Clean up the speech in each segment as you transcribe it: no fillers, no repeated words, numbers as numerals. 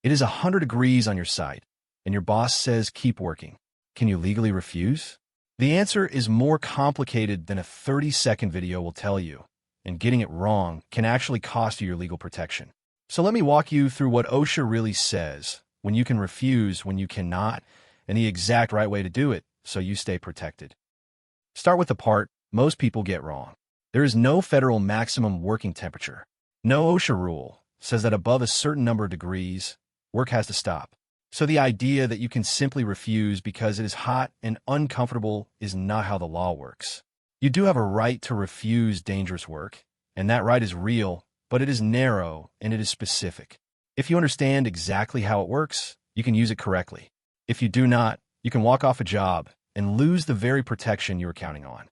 It is 100 degrees on your site, and your boss says keep working. Can you legally refuse? The answer is more complicated than a 30-second video will tell you, and getting it wrong can actually cost you your legal protection. So let me walk you through what OSHA really says, when you can refuse, when you cannot, and the exact right way to do it so you stay protected. Start with the part most people get wrong. There is no federal maximum working temperature. No OSHA rule says that above a certain number of degrees, work has to stop. So the idea that you can simply refuse because it is hot and uncomfortable is not how the law works. You do have a right to refuse dangerous work, and that right is real, but it is narrow and it is specific. If you understand exactly how it works, you can use it correctly. If you do not, you can walk off a job and lose the very protection you were counting on.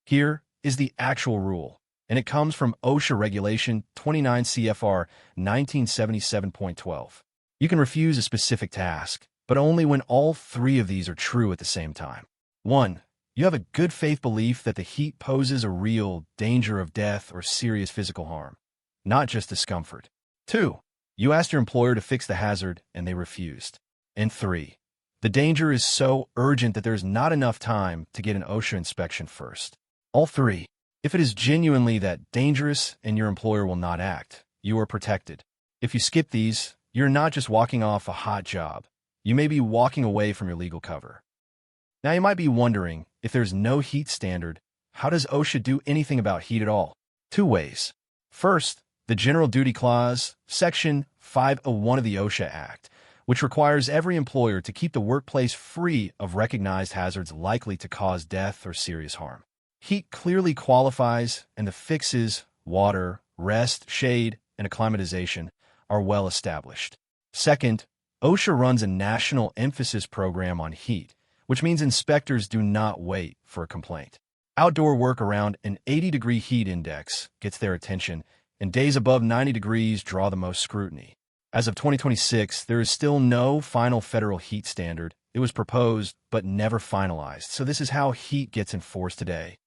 Here is the actual rule, and it comes from OSHA Regulation 29 CFR 1977.12. You can refuse a specific task, but only when all three of these are true at the same time. 1. You have a good faith belief that the heat poses a real danger of death or serious physical harm, not just discomfort. 2. You asked your employer to fix the hazard and they refused. And 3. The danger is so urgent that there's not enough time to get an OSHA inspection first. All three. If it is genuinely that dangerous and your employer will not act, you are protected. If you skip these, you're not just walking off a hot job. You may be walking away from your legal cover. Now you might be wondering, if there's no heat standard, how does OSHA do anything about heat at all? 2 ways. First, the General Duty Clause, Section 501 of the OSHA Act, which requires every employer to keep the workplace free of recognized hazards likely to cause death or serious harm. Heat clearly qualifies, and the fixes, water, rest, shade, and acclimatization, are well established. Second, OSHA runs a national emphasis program on heat, which means inspectors do not wait for a complaint. Outdoor work around an 80-degree heat index gets their attention, and days above 90 degrees draw the most scrutiny. As of 2026, there is still no final federal heat standard. It was proposed, but never finalized, so this is how heat gets enforced today.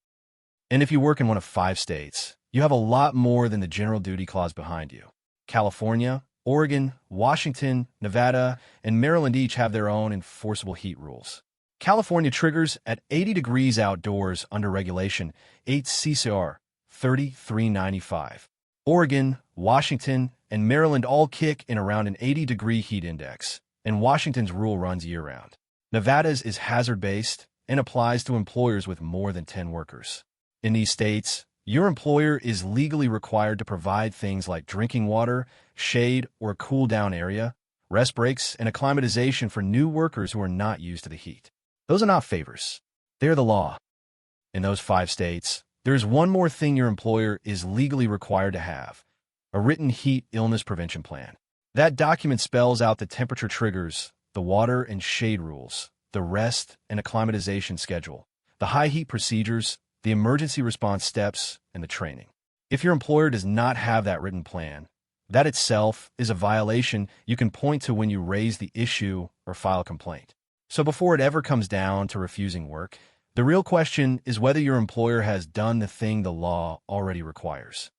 And if you work in one of 5 states, you have a lot more than the General Duty Clause behind you. California, Oregon, Washington, Nevada, and Maryland each have their own enforceable heat rules. California triggers at 80 degrees outdoors under Regulation 8 CCR 3395. Oregon, Washington, and Maryland all kick in around an 80-degree heat index, and Washington's rule runs year-round. Nevada's is hazard-based and applies to employers with more than 10 workers. In these states, your employer is legally required to provide things like drinking water, shade, or a cool-down area, rest breaks, and acclimatization for new workers who are not used to the heat. Those are not favors. They're the law. In those 5 states, there's one more thing your employer is legally required to have: a written heat illness prevention plan. That document spells out the temperature triggers, the water and shade rules, the rest and acclimatization schedule, the high heat procedures, the emergency response steps, and the training. If your employer does not have that written plan, that itself is a violation you can point to when you raise the issue or file a complaint. So before it ever comes down to refusing work, the real question is whether your employer has done the thing the law already requires.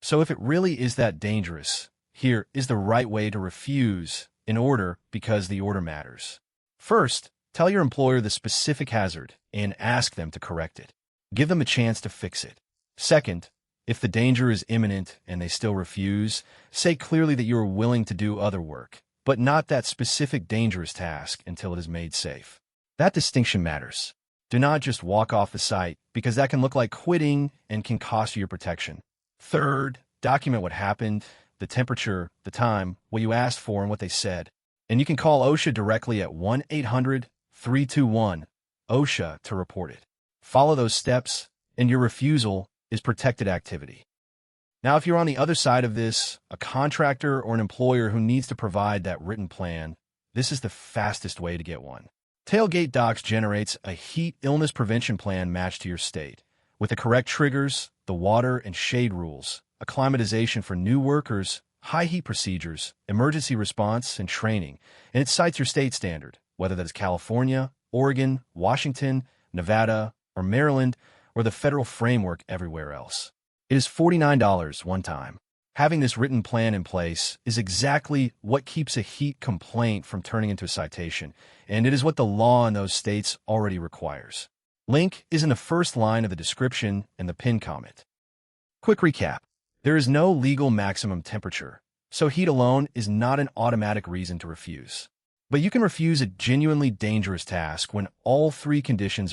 So if it really is that dangerous, here is the right way to refuse in order, because the order matters. First, tell your employer the specific hazard and ask them to correct it. Give them a chance to fix it. Second, if the danger is imminent and they still refuse, say clearly that you are willing to do other work, but not that specific dangerous task until it is made safe. That distinction matters. Do not just walk off the site, because that can look like quitting and can cost you your protection. Third, document what happened, the temperature, the time, what you asked for, and what they said. And you can call OSHA directly at 1-800-321-OSHA to report it. Follow those steps, and your refusal is protected activity. Now, if you're on the other side of this, a contractor or an employer who needs to provide that written plan, this is the fastest way to get one. TailgateDocs generates a heat illness prevention plan matched to your state, with the correct triggers, the water and shade rules, acclimatization for new workers, high heat procedures, emergency response, and training, and it cites your state standard, whether that is California, Oregon, Washington, Nevada, or Maryland, or the federal framework everywhere else. It is $49 one time. Having this written plan in place is exactly what keeps a heat complaint from turning into a citation, and it is what the law in those states already requires. Link is in the first line of the description and the pinned comment. Quick recap. There is no legal maximum temperature, so heat alone is not an automatic reason to refuse. But you can refuse a genuinely dangerous task when all three conditions are